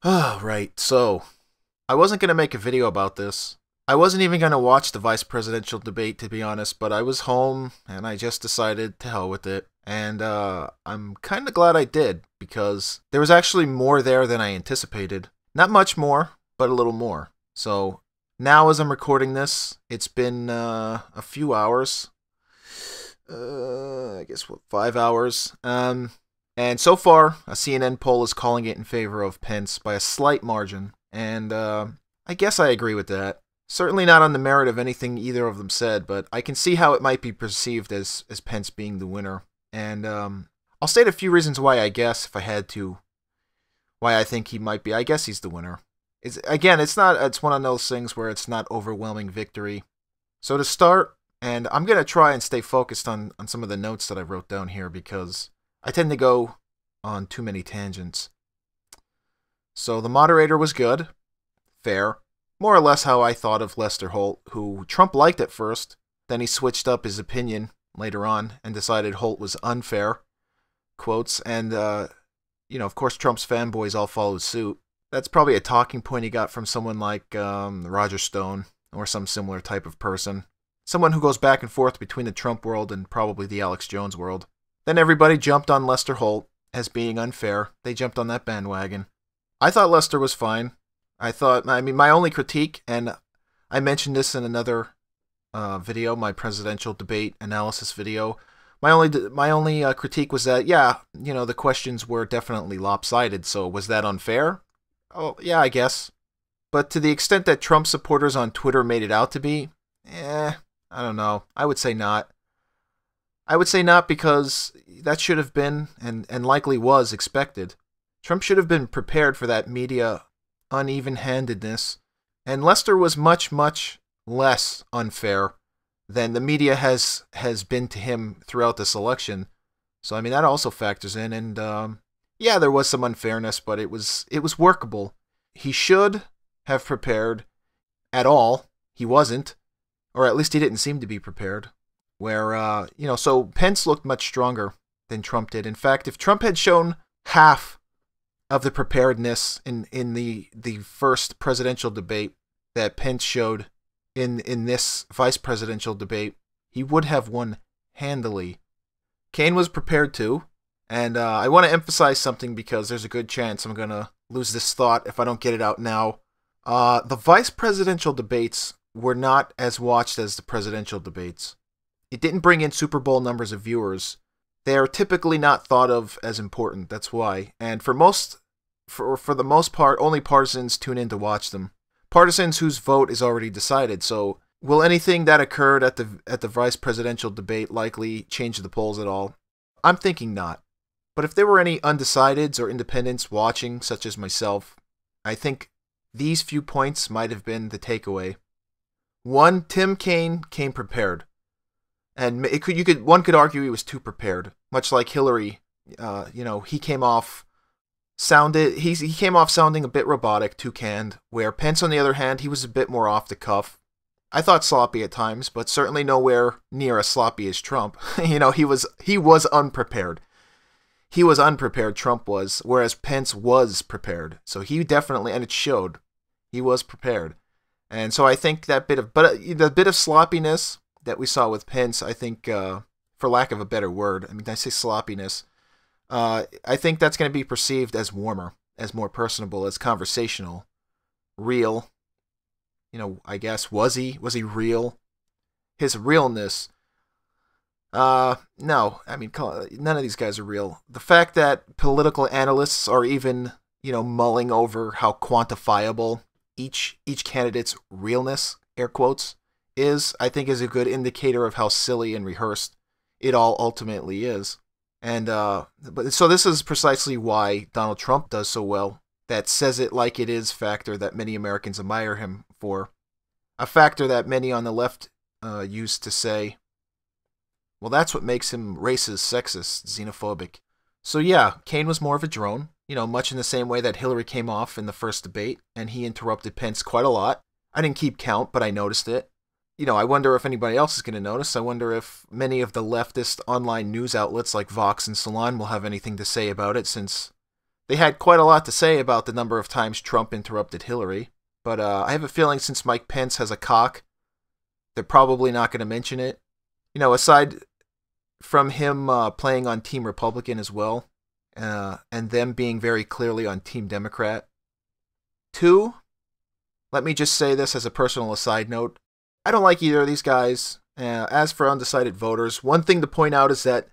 Oh, right. So, I wasn't going to make a video about this. I wasn't even going to watch the vice presidential debate, to be honest, but I was home and I just decided to hell with it. And I'm kind of glad I did because there was actually more there than I anticipated. Not much more, but a little more. So, now as I'm recording this, it's been a few hours. I guess, what, 5 hours? And so far, a CNN poll is calling it in favor of Pence by a slight margin, and I guess I agree with that. Certainly not on the merit of anything either of them said, but I can see how it might be perceived as Pence being the winner. And I'll state a few reasons why I guess, if I had to, why I think he might be. I guess he's the winner. It's one of those things where it's not overwhelming victory. So to start, and I'm going to try and stay focused on some of the notes that I wrote down here because I tend to go on too many tangents. So the moderator was good, fair, more or less how I thought of Lester Holt, who Trump liked at first, then he switched up his opinion later on and decided Holt was unfair, quotes, and, of course Trump's fanboys all followed suit. That's probably a talking point he got from someone like Roger Stone or some similar type of person. Someone who goes back and forth between the Trump world and probably the Alex Jones world. Then everybody jumped on Lester Holt as being unfair. They jumped on that bandwagon. I thought Lester was fine. My only critique, and I mentioned this in another video, my presidential debate analysis video. My only critique was that, the questions were definitely lopsided. So was that unfair? Oh, yeah, I guess. But to the extent that Trump supporters on Twitter made it out to be, I don't know. I would say not. I would say not because that should have been, and likely was, expected. Trump should have been prepared for that media uneven-handedness, and Lester was much, much less unfair than the media has been to him throughout this election. So, that also factors in, and there was some unfairness, but it was workable. He should have prepared at all. He wasn't, or at least he didn't seem to be prepared. So Pence looked much stronger than Trump did. In fact, if Trump had shown half of the preparedness in the first presidential debate that Pence showed in this vice presidential debate, he would have won handily. Kaine was prepared too, and I want to emphasize something because there's a good chance I'm going to lose this thought if I don't get it out now. The vice presidential debates were not as watched as the presidential debates. It didn't bring in Super Bowl numbers of viewers. They are typically not thought of as important, that's why. And for the most part, only partisans tune in to watch them. Partisans whose vote is already decided, so will anything that occurred at the vice presidential debate likely change the polls at all? I'm thinking not. But if there were any undecideds or independents watching, such as myself, I think these few points might have been the takeaway. 1, Tim Kaine came prepared. And one could argue he was too prepared, much like Hillary. He came off sounding a bit robotic, too canned. Where Pence, on the other hand, he was a bit more off the cuff. I thought sloppy at times, but certainly nowhere near as sloppy as Trump. He was unprepared. He was unprepared. Trump was, whereas Pence was prepared. So he definitely, and it showed, he was prepared. And so I think the bit of sloppiness that we saw with Pence, I think, for lack of a better word, I say sloppiness, I think that's going to be perceived as warmer, as more personable, as conversational, real. I guess, was he real? His realness, no, none of these guys are real. The fact that political analysts are even, mulling over how quantifiable each candidate's realness, air quotes, I think is a good indicator of how silly and rehearsed it all ultimately is. And so this is precisely why Donald Trump does so well. That says it like it is factor that many Americans admire him for. A factor that many on the left used to say, well, that's what makes him racist, sexist, xenophobic. So yeah, Kaine was more of a drone, much in the same way that Hillary came off in the first debate, and he interrupted Pence quite a lot. I didn't keep count, but I noticed it. I wonder if anybody else is going to notice. I wonder if many of the leftist online news outlets like Vox and Salon will have anything to say about it, since They had quite a lot to say about the number of times Trump interrupted Hillary, but I have a feeling since Mike Pence has a cock, they're probably not going to mention it. You know, aside from him playing on Team Republican as well, and them being very clearly on Team Democrat. 2, let me just say this as a personal aside note. I don't like either of these guys. As for undecided voters, one thing to point out is that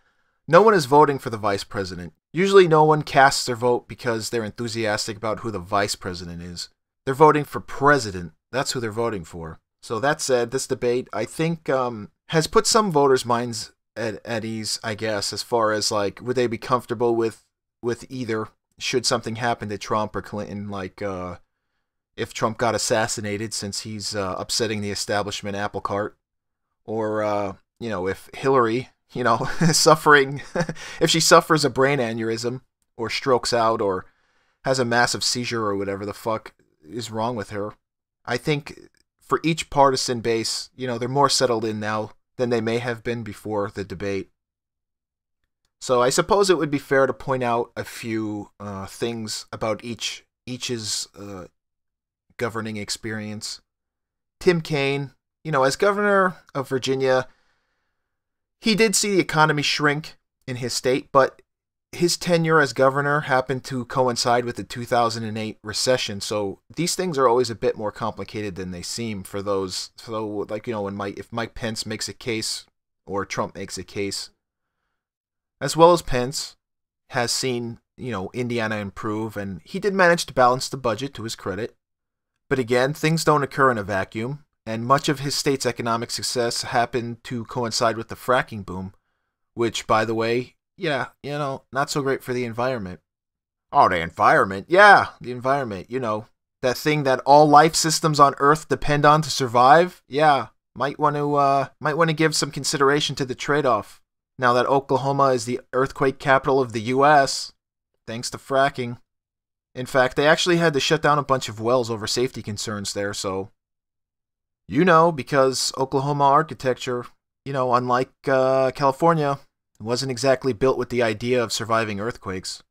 no one is voting for the vice president. Usually no one casts their vote because they're enthusiastic about who the vice president is. They're voting for president. That's who they're voting for. So that said, this debate, I think, has put some voters' minds at ease, I guess, as far as, like, would they be comfortable with either, should something happen to Trump or Clinton, like, if Trump got assassinated since he's upsetting the establishment apple cart, or, you know, if Hillary, you know, suffering, if she suffers a brain aneurysm, or strokes out, or has a massive seizure, or whatever the fuck is wrong with her. I think for each partisan base, you know, they're more settled in now than they may have been before the debate. So I suppose it would be fair to point out a few things about each's governing experience. Tim Kaine, you know, as governor of Virginia, he did see the economy shrink in his state, but his tenure as governor happened to coincide with the 2008 recession, so these things are always a bit more complicated than they seem for those. So, like, you know, if Mike Pence makes a case or Trump makes a case, as well as Pence has seen, you know, Indiana improve, and he did manage to balance the budget to his credit. But again, things don't occur in a vacuum, and much of his state's economic success happened to coincide with the fracking boom, which, by the way, yeah, you know, not so great for the environment. Oh, the environment? Yeah, the environment, you know. That thing that all life systems on Earth depend on to survive? Yeah, might want to give some consideration to the trade-off. Now that Oklahoma is the earthquake capital of the U.S., thanks to fracking. In fact, they actually had to shut down a bunch of wells over safety concerns there, so... You know, because Oklahoma architecture, you know, unlike California, wasn't exactly built with the idea of surviving earthquakes.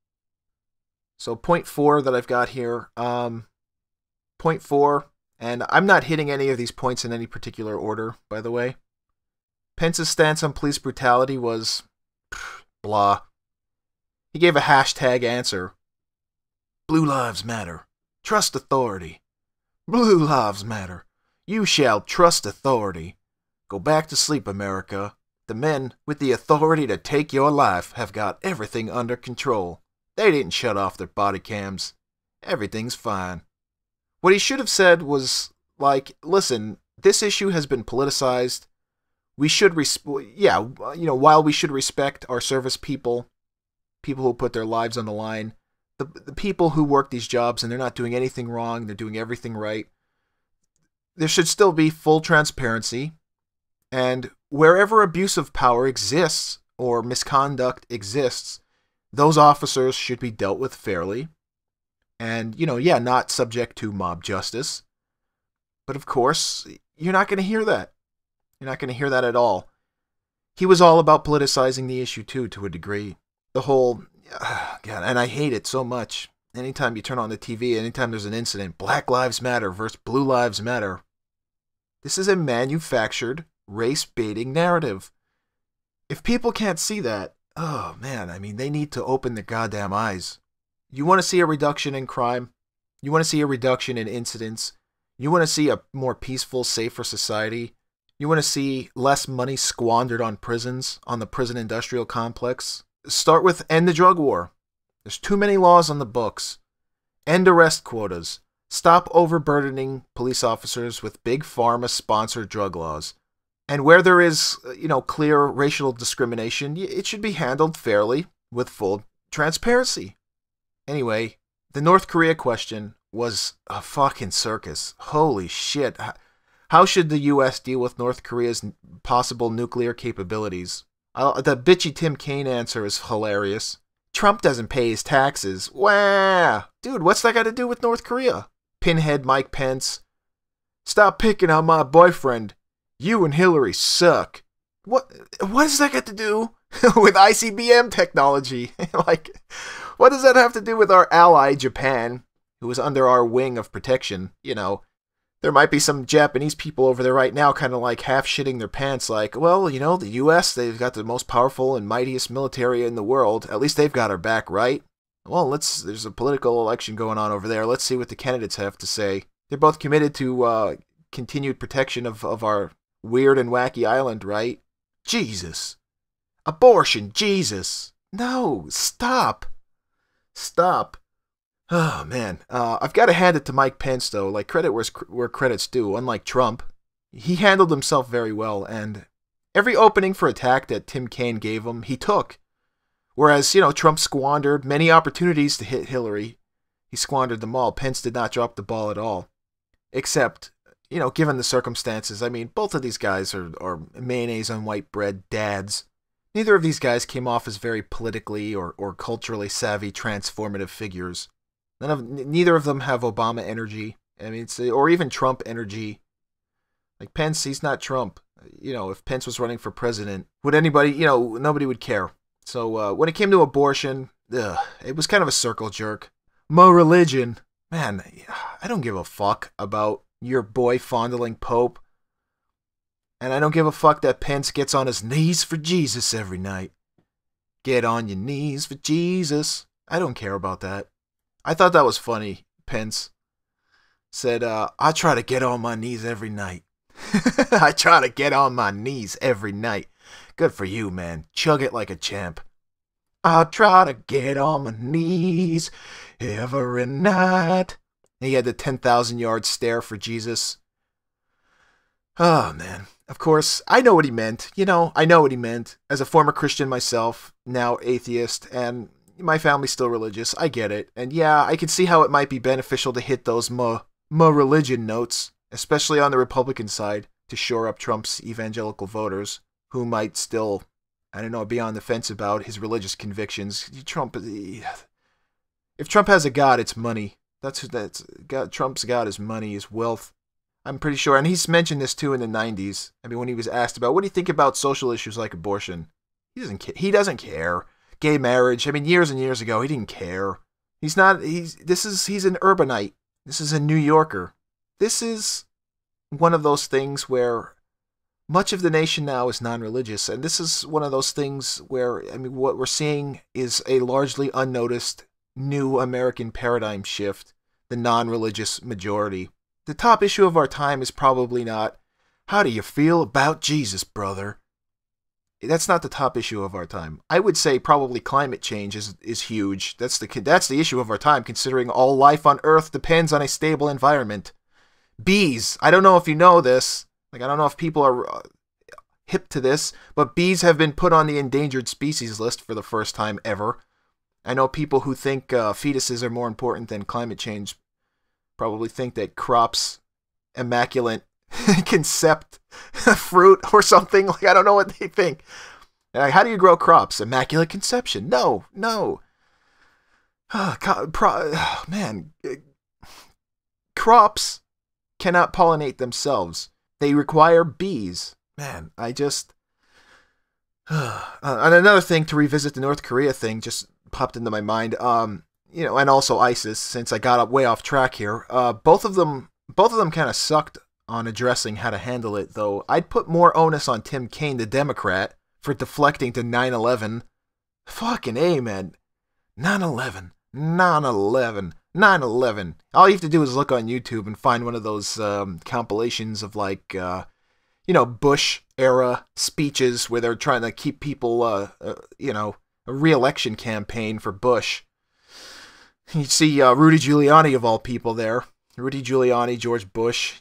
So point 4 that I've got here, point 4, and I'm not hitting any of these points in any particular order, by the way. Pence's stance on police brutality was blah. He gave a hashtag answer. Blue lives matter. Trust authority. Blue lives matter. You shall trust authority. Go back to sleep, America. The men with the authority to take your life have got everything under control. They didn't shut off their body cams. Everything's fine. What he should have said was, like, listen, this issue has been politicized. We should, while we should respect our service people who put their lives on the line, the people who work these jobs and they're not doing anything wrong, they're doing everything right, there should still be full transparency, and wherever abuse of power exists or misconduct exists, those officers should be dealt with fairly and, you know, yeah, not subject to mob justice. But of course, you're not going to hear that. You're not going to hear that at all. He was all about politicizing the issue, too, to a degree. The whole, God, and I hate it so much. Anytime you turn on the TV, anytime there's an incident, Black Lives Matter versus Blue Lives Matter. This is a manufactured, race-baiting narrative. If people can't see that, oh man, I mean, they need to open their goddamn eyes. You want to see a reduction in crime? You want to see a reduction in incidents? You want to see a more peaceful, safer society? You want to see less money squandered on prisons, on the prison industrial complex? Start with end the drug war. There's too many laws on the books. End arrest quotas. Stop overburdening police officers with big pharma-sponsored drug laws. And where there is, you know, clear racial discrimination, it should be handled fairly with full transparency. Anyway, the North Korea question was a fucking circus. Holy shit. How should the U.S. deal with North Korea's possible nuclear capabilities? The bitchy Tim Kaine answer is hilarious. Trump doesn't pay his taxes. Wah! Dude, what's that got to do with North Korea? Pinhead Mike Pence. Stop picking on my boyfriend. You and Hillary suck. What does that got to do with ICBM technology? Like, What does that have to do with our ally, Japan, who is under our wing of protection? You know, there might be some Japanese people over there right now kind of like half shitting their pants like, well, you know, the U.S., they've got the most powerful and mightiest military in the world. At least they've got our back, right? Well, there's a political election going on over there. Let's see what the candidates have to say. They're both committed to continued protection of our weird and wacky island, right? Jesus. Abortion, Jesus. No, stop. Stop. Oh, man. I've got to hand it to Mike Pence, though. Like, credit where credit's due. Unlike Trump, he handled himself very well, and every opening for attack that Tim Kaine gave him, he took. Whereas, you know, Trump squandered many opportunities to hit Hillary. He squandered them all. Pence did not drop the ball at all. Except, you know, given the circumstances, I mean, both of these guys are mayonnaise on white bread dads. Neither of these guys came off as very politically or culturally savvy, transformative figures. Neither of them have Obama energy. I mean, or even Trump energy. Like Pence, he's not Trump. You know, if Pence was running for president, would anybody, you know, nobody would care. So when it came to abortion, it was kind of a circle jerk. More religion. Man, I don't give a fuck about your boy fondling Pope. And I don't give a fuck that Pence gets on his knees for Jesus every night. Get on your knees for Jesus. I don't care about that. I thought that was funny. Pence said, I try to get on my knees every night. I try to get on my knees every night. Good for you, man. Chug it like a champ. I try to get on my knees every night. And he had the 10,000-yard stare for Jesus. Oh, man. Of course, I know what he meant. You know, I know what he meant. As a former Christian myself, now atheist, and my family's still religious. I get it. And yeah, I can see how it might be beneficial to hit those religion notes, especially on the Republican side, to shore up Trump's evangelical voters, who might still, I don't know, be on the fence about his religious convictions. If Trump has a god, it's money. Trump's god is money, is wealth. I'm pretty sure, and he's mentioned this too in the 90s. I mean, when he was asked about, what do you think about social issues like abortion? He doesn't care. Gay marriage, I mean, years and years ago, he didn't care. He's an urbanite. This is a New Yorker. This is one of those things where much of the nation now is non-religious, and this is one of those things where, I mean, what we're seeing is a largely unnoticed new American paradigm shift, the non-religious majority. The top issue of our time is probably not, how do you feel about Jesus, brother? That's not the top issue of our time. I would say probably climate change is huge. That's the issue of our time, considering all life on Earth depends on a stable environment. Bees. I don't know if you know this. Like, I don't know if people are hip to this, but bees have been put on the endangered species list for the first time ever. I know people who think fetuses are more important than climate change probably think that crops, immaculate concept fruit or something. Like, I don't know what they think. Like, how do you grow crops? Immaculate conception. No. Man. Crops cannot pollinate themselves. They require bees. Man, I just... and another thing, to revisit the North Korea thing, just popped into my mind. You know, and also ISIS, since I got way off track here. Both of them kind of sucked on addressing how to handle it, though. I'd put more onus on Tim Kaine, the Democrat, for deflecting to 9/11. Fucking A, man. 9/11. 9/11. All you have to do is look on YouTube and find one of those compilations of, like, Bush-era speeches where they're trying to keep people, a re-election campaign for Bush. You see Rudy Giuliani, of all people, there. Rudy Giuliani, George Bush,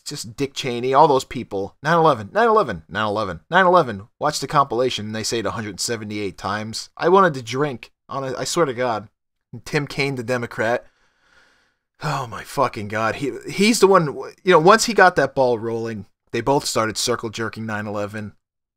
just Dick Cheney, all those people. 9/11. Watch the compilation, and they say it 178 times. I wanted to drink. I swear to God. And Tim Kaine, the Democrat. Oh, my fucking God. He's the one, once he got that ball rolling, they both started circle jerking 9/11.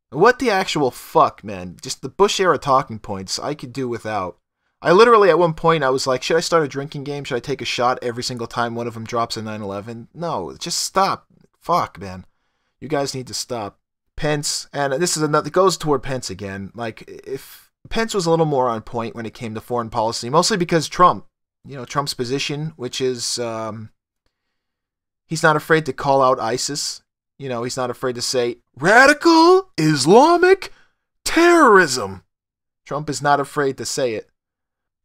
What the actual fuck, man? Just the Bush-era talking points I could do without. I literally, at one point, I was like, should I start a drinking game? Should I take a shot every single time one of them drops a 9/11? No, just stop. Fuck, man. You guys need to stop. Pence, and this is another, it goes toward Pence again. Like, if Pence was a little more on point when it came to foreign policy, mostly because Trump, Trump's position, which is he's not afraid to call out ISIS. He's not afraid to say radical Islamic terrorism. Trump is not afraid to say it.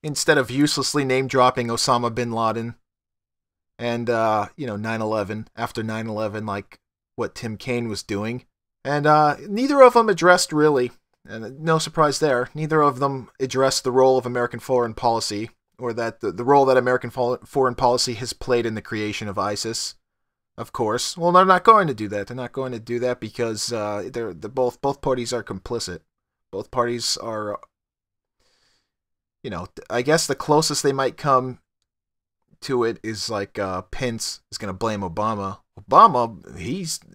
Instead of uselessly name-dropping Osama bin Laden and, 9/11, after 9/11, like what Tim Kaine was doing. And neither of them addressed, really, and no surprise there, neither of them addressed the role of American foreign policy, or that the role that American foreign policy has played in the creation of ISIS, of course. Well, they're not going to do that. They're not going to do that because both parties are complicit. Both parties are, I guess the closest they might come to it is like Pence is going to blame Obama. Obama,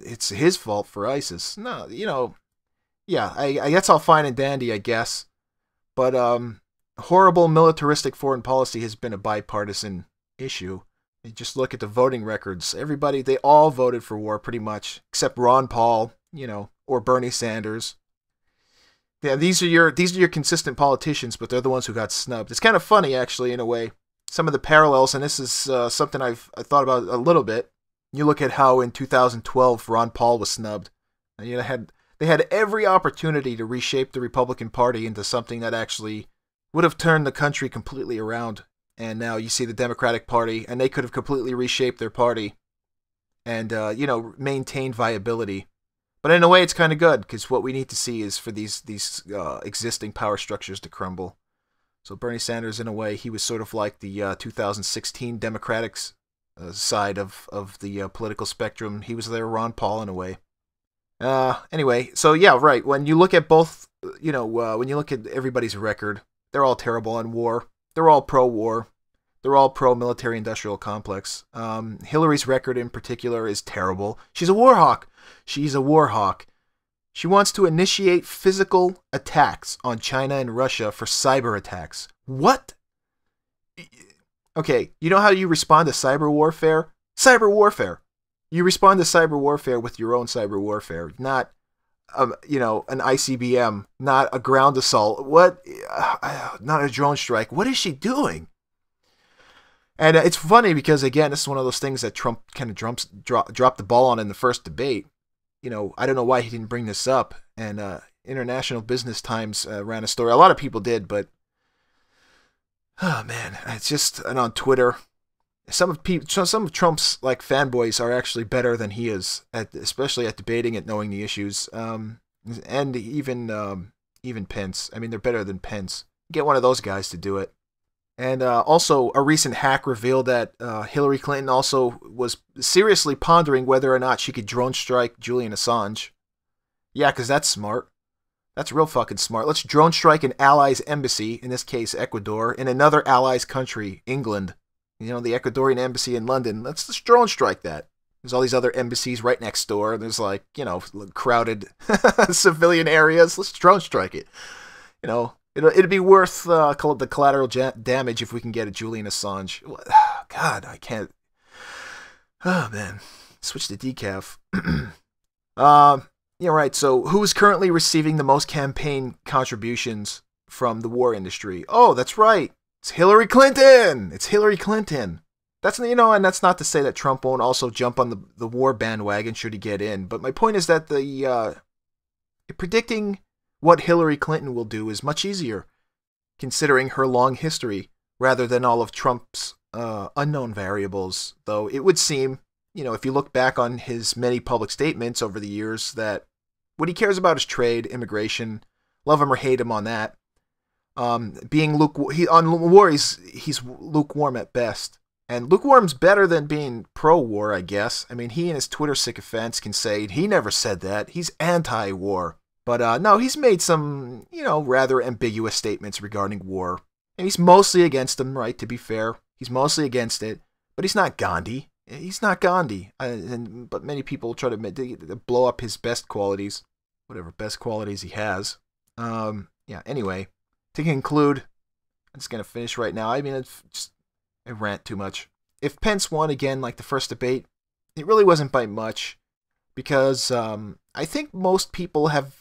it's his fault for ISIS. No, yeah, I that's all fine and dandy, I guess. But horrible militaristic foreign policy has been a bipartisan issue. You just look at the voting records. They all voted for war pretty much, except Ron Paul, or Bernie Sanders. Yeah, these are your consistent politicians, but they're the ones who got snubbed. It's kind of funny, actually, in a way. Some of the parallels, and this is something I thought about a little bit. You look at how in 2012 Ron Paul was snubbed. And they had every opportunity to reshape the Republican Party into something that actually would have turned the country completely around. And now you see the Democratic Party, and they could have completely reshaped their party and maintained viability. But in a way, it's kind of good, because what we need to see is for these existing power structures to crumble. So Bernie Sanders, in a way, he was sort of like the 2016 Democrats side of the political spectrum. He was their Ron Paul, in a way. Anyway, so yeah, right. When you look at both, when you look at everybody's record, they're all terrible on war. They're all pro-war. They're all pro-military-industrial complex. Hillary's record in particular is terrible. She's a war hawk. She's a war hawk. She wants to initiate physical attacks on China and Russia for cyber attacks. What? Okay, you know how you respond to cyber warfare? Cyber warfare. You respond to cyber warfare with your own cyber warfare, not, an ICBM, not a ground assault. What? Not a drone strike. What is she doing? And it's funny because, again, this is one of those things that Trump kind of dropped the ball on in the first debate. I don't know why he didn't bring this up. And International Business Times ran a story. A lot of people did, but oh man, it's just, and on Twitter, some of Trump's fanboys are actually better than he is especially at debating it, knowing the issues. And even Pence. I mean, they're better than Pence. Get one of those guys to do it. And also, a recent hack revealed that Hillary Clinton also was seriously pondering whether or not she could drone strike Julian Assange. Yeah, because that's smart. That's real fucking smart. Let's drone strike an ally's embassy, in this case Ecuador, in another ally's country, England. The Ecuadorian embassy in London. Let's just drone strike that. There's all these other embassies right next door. There's crowded civilian areas. Let's drone strike it. It'd be worth the collateral damage if we can get a Julian Assange. God, I can't. Oh, man. Switch to decaf. Yeah, right. So who's currently receiving the most campaign contributions from the war industry? Oh, that's right. It's Hillary Clinton. It's Hillary Clinton. That's, and that's not to say that Trump won't also jump on the war bandwagon should he get in. But my point is that predicting what Hillary Clinton will do is much easier, considering her long history, rather than all of Trump's unknown variables. Though it would seem, if you look back on his many public statements over the years, that what he cares about is trade, immigration, love him or hate him on that. On war, he's lukewarm at best. And lukewarm's better than being pro-war, I guess. I mean, he and his Twitter sycophants can say he never said that. He's anti-war. But no, he's made some, rather ambiguous statements regarding war. And he's mostly against them, right, to be fair. He's mostly against it. But he's not Gandhi. He's not Gandhi. But many people try to blow up his best qualities. Whatever best qualities he has. Yeah, anyway. To conclude, I'm just going to finish right now. I mean, I rant too much. If Pence won again like the first debate, it really wasn't by much. Because I think most people have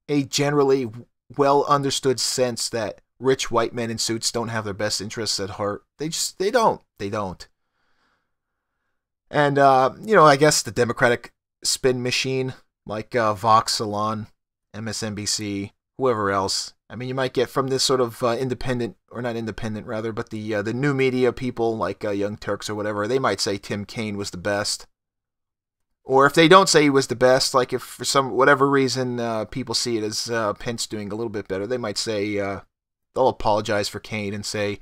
a generally well understood sense that rich white men in suits don't have their best interests at heart. They don't. They don't. And, I guess the Democratic spin machine, like Vox, Salon, MSNBC, whoever else. I mean, you might get from this sort of independent, or not independent, rather, but the new media people, like Young Turks or whatever, they might say Tim Kaine was the best. Or if they don't say he was the best, like if for some whatever reason people see it as Pence doing a little bit better, they might say, they'll apologize for Kaine and say,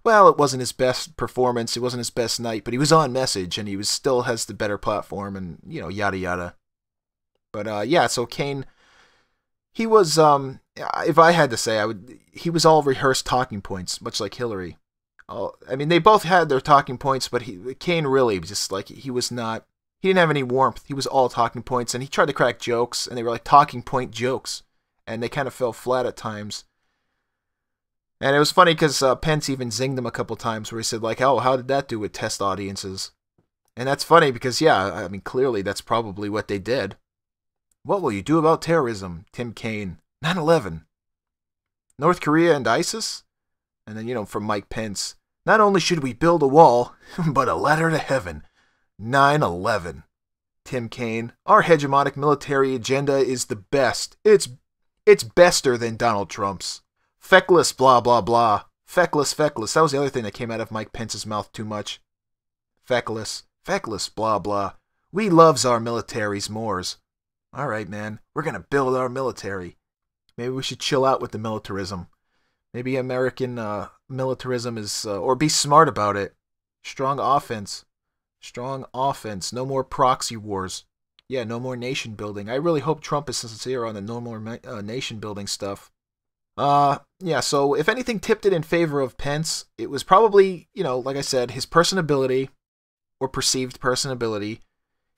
well, it wasn't his best performance, it wasn't his best night, but he was on message and he was still has the better platform and, yada yada. But yeah, so Kaine, he was, if I had to say, he was all rehearsed talking points, much like Hillary. I mean, they both had their talking points, but Kaine really just like, he didn't have any warmth. He was all talking points, and he tried to crack jokes, and they were like talking point jokes, and they kind of fell flat at times. And it was funny because Pence even zinged him a couple times where he said, like, oh, how did that do with test audiences? And that's funny because, yeah, I mean, clearly that's probably what they did. What will you do about terrorism, Tim Kaine? 9/11. North Korea and ISIS? And then, from Mike Pence, not only should we build a wall, but a ladder to heaven. 9/11. Tim Kaine, our hegemonic military agenda is the best. It's bester than Donald Trump's. Feckless, blah, blah, blah. Feckless, feckless. That was the other thing that came out of Mike Pence's mouth too much. Feckless, feckless, blah, blah. We loves our militaries mores. All right, man. We're going to build our military. Maybe we should chill out with the militarism. Maybe American militarism is, or be smart about it. Strong offense. Strong offense. No more proxy wars. Yeah, no more nation building. I really hope Trump is sincere on the no more nation building stuff. Yeah, so if anything tipped it in favor of Pence, it was probably, like I said, his personability, or perceived personability.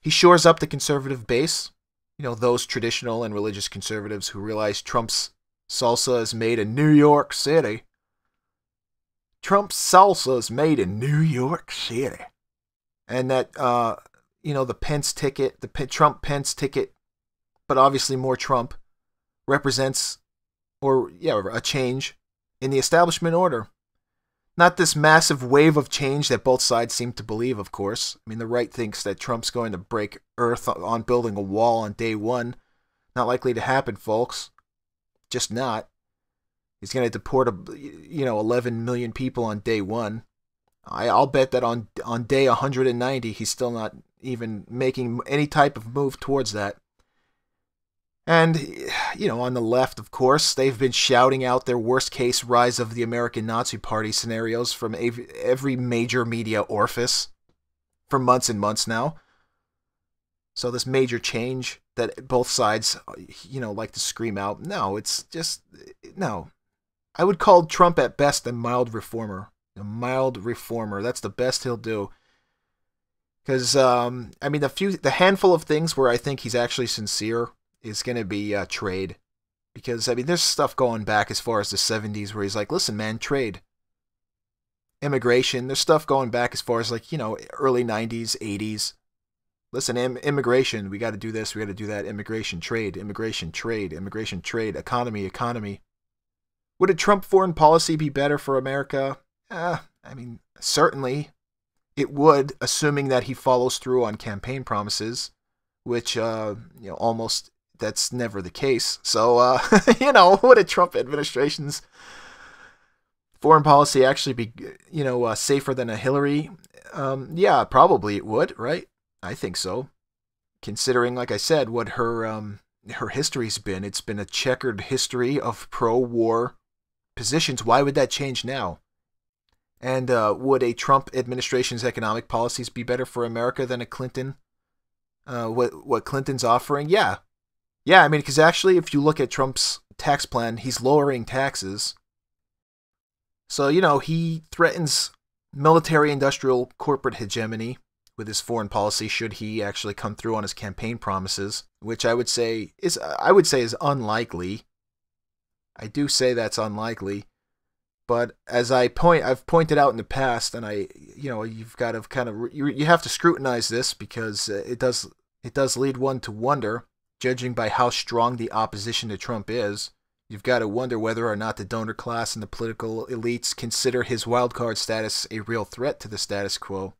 He shores up the conservative base. Those traditional and religious conservatives who realize Trump's salsa is made in New York City. Trump's salsa is made in New York City. And that, the Pence ticket, the Trump-Pence ticket, but obviously more Trump, represents, a change in the establishment order. Not this massive wave of change that both sides seem to believe, of course. I mean, the right thinks that Trump's going to break Earth on building a wall on day one. Not likely to happen, folks. Just not. He's going to deport, 11 million people on day one. I'll bet that on day 190, he's still not even making any type of move towards that. And, on the left, of course, they've been shouting out their worst-case rise of the American Nazi Party scenarios from every major media orifice for months and months now. So this major change that both sides, like to scream out, no, it's just, no. I would call Trump at best a mild reformer. A mild reformer. That's the best he'll do. Because, the handful of things where I think he's actually sincere is going to be trade. Because, there's stuff going back as far as the 70s where he's like, listen, man, trade. Immigration. There's stuff going back as far as, early 90s, 80s. Listen, immigration. We got to do this. We got to do that. Immigration, trade. Immigration, trade. Immigration, trade. Economy, economy. Would a Trump foreign policy be better for America? Certainly it would, assuming that he follows through on campaign promises, which, almost, that's never the case. So, would a Trump administration's foreign policy actually be, safer than a Hillary? Yeah, probably it would, right? I think so. Considering, like I said, what her history's been. It's been a checkered history of pro-war positions. Why would that change now? And would a Trump administration's economic policies be better for America than a Clinton? What Clinton's offering? Yeah. Yeah, because actually, if you look at Trump's tax plan, he's lowering taxes. So, he threatens military-industrial corporate hegemony with his foreign policy should he actually come through on his campaign promises, which I would say is unlikely. I do say that's unlikely. But as I've pointed out in the past, and you've got to you have to scrutinize this because it does lead one to wonder, judging by how strong the opposition to Trump is. You've got to wonder whether or not the donor class and the political elites consider his wildcard status a real threat to the status quo.